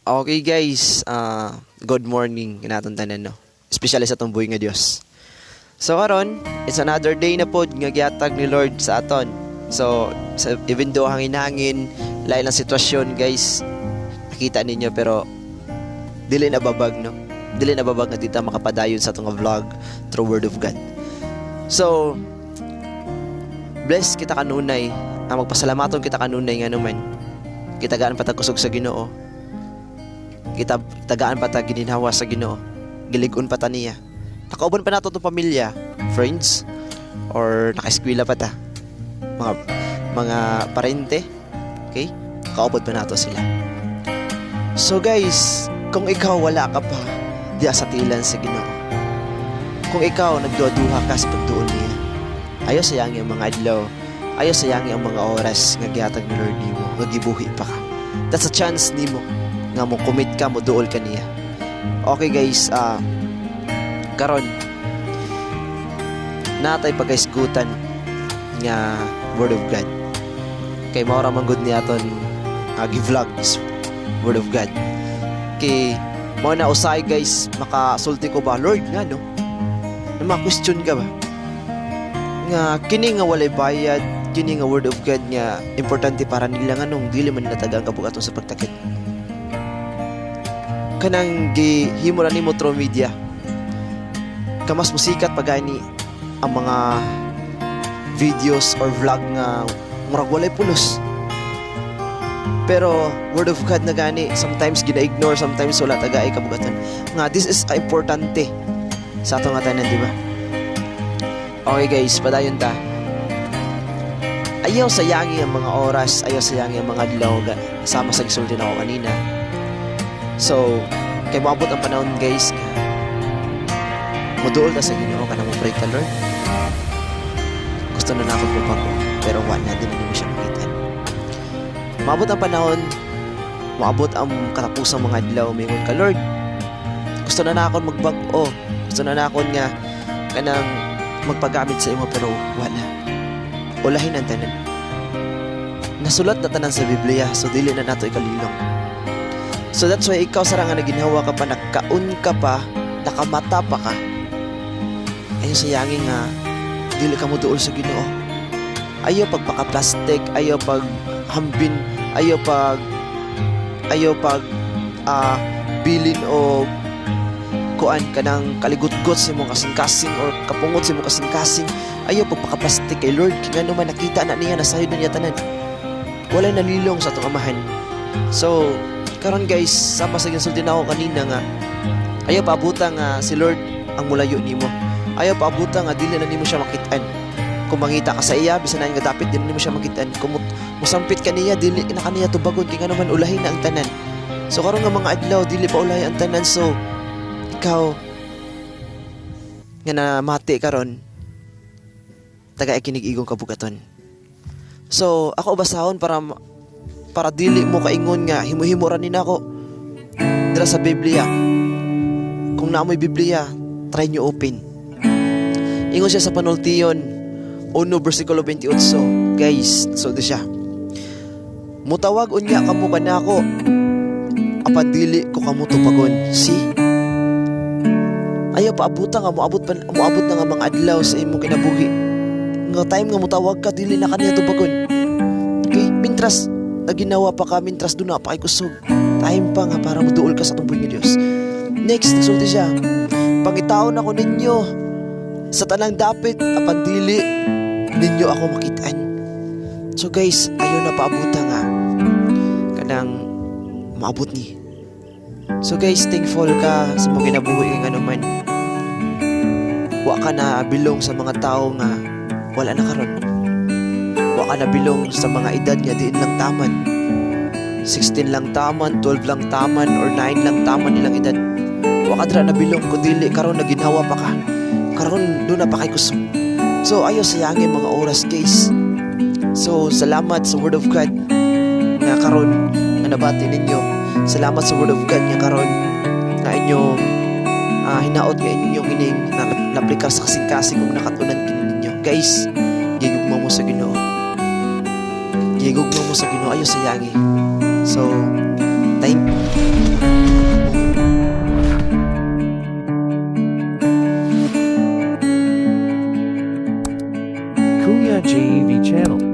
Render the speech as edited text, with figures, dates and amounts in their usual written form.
Okay guys, good morning kinaton tanan no. Especially sa tong buhay nga Dios. So karon, it's another day na pod nga gihatag ni Lord sa aton. So even though hangin-hangin, lain ang sitwasyon guys, nakita ninyo pero dili na babag no. Dili na babag nga tita makapadayon sa atong vlog through Word of God. So bless kita kanunay, magpasalamaton kita kanunay nga naman. Kitagaan patagkusog sa Ginoo. Kita tagaan pa ta gininhawa sa Ginoo. Gilig-on pa ta niya. Nakauban pa nato tong pamilya, friends, or naka-eskwela pa ta. Mga parente. Okay? Nakaubod pa nato sila. So guys, kung ikaw wala ka pa diya sa tilan sa Ginoo. Kung ikaw nagduha-duha ka sa pagduol niya. Ayo sayangi ang mga adlaw. Ayo sayangi ang mga oras nga gihatag ni Lord nimo, nga gibuhi pa ka. That's a chance nimo nga mo commit ka, mo duol ka niya. Okay guys, karon natay pagaisgutan nga Word of God. Kay mao ra man gud ni aton gi-vlog is Word of God. Kay mo na usay guys, makasulti ko ba Lord nga no? Na ma-question ka ba? Nga kini nga walay bayad, kini nga Word of God nga importante para nila nga nung dili man natagang kabugaton sa pagtakit. Kanang gihimo ra nimo through media. Kamas musikat pagani ang mga videos or vlog nga murag walay pulos. Pero Word of God na gani sometimes gina-ignore, sometimes wala tagay kabugatan. Nga this is importante sa atong tanan, di ba? Okay guys, padayon ta. Ayaw sayangi ang mga oras, ayaw sayangi ang mga adlaw sama sa gisulti nako kanina. So, kay maabot ang panahon guys, moduol ta sa Ginoo ka na mo pray ka Lord. Gusto na ako magbago, pero wala na din mo siya makita. Maabot ang panahon, maabot ang katapusang mga adlaw, mingon ka Lord. Gusto na ako magbago, gusto na ako nga kanang magpagamit sa imo pero wala. Ulahin ang tanan. Nasulat na tanan sa Biblia, so dili na nato ikalilong. So that's why ikaw sarang nga naginhawa ka pa, nagkaon ka pa, nakamata pa ka. Ayaw sayangin nga dili ka mo duol sa Ginoo. Ayaw pagpaka-plastic, ayaw paghambin, ayaw pag bilin o kuan ka ng kaligot-got sa imong kasing-kasing or kapungot sa imong kasing-kasing. Ayaw pagpaka-plastic kay Lord, kaya naman nakita na niya, nasayod na niya tanan. Walay nalilong sa atong amahan. So karon guys, sama sa ginsulti na ako kanina nga ayaw paabutan nga si Lord ang mulayo nimo. Ayaw paabutan nga dili na nimo siya makitaan. Kung mangita ka sa iya, bisan na nga dapit dili nimo siya makitaan. Kung musampit ka niya, dili na kaniya tubagon kay nga naman ulahin na ang tanan. So karon nga mga adlaw dili pa ulahi ang tanan. So ikaw nga namati karon taga ikinig-igong kabugaton. So ako basahon para dili mo kaingon nga himo-himo ra ni nako dira sa Biblia. Kung naamoy Biblia, try nyo open. Ingon siya sa panultiyon 1 versikulo 28. Guys, so di siya. Mutawag unya kamo kanako apan dili ko kamo tupagon. See? Ayaw paabutan nga moabot na nga mga adlaw sa imong kinabuhi. Nga time nga mutawag ka dili na kaniya tupagon. Okay? Mintras naginawa pa ka, mintras doon na pa kay kusog. Time pa nga para maduol ka sa tumbol ni Diyos. Next, nagsulti siya, pangitaon ako ninyo sa tanang dapit, apan dili ninyo ako makitaan. So guys, ayaw na paabutan nga kanang maabot ni. So guys, thankful ka sa mga kinabuhi nga naman. Wa ka na bilong sa mga tao nga wala na karon. Wa ka nabilong sa mga edad nga diin lang taman. 16 lang taman, 12 lang taman, or 9 lang taman nilang edad. Wa ka dra nabilong kung dili karon naginhawa pa ka. Karon doon na pa kay kusog. So ayaw sayangin mga oras guys. So salamat sa Word of God nga karon nga nabati ninyo. Salamat sa Word of God nga karon nga inyong hinaot nga inyong ining naplikar sa kasing-kasing kung nakatunan ninyo. Guys, gigugma mo sa Ginoo. Gigugma mo sa Ginoo, ayaw sayangi. So, thank JEV channel.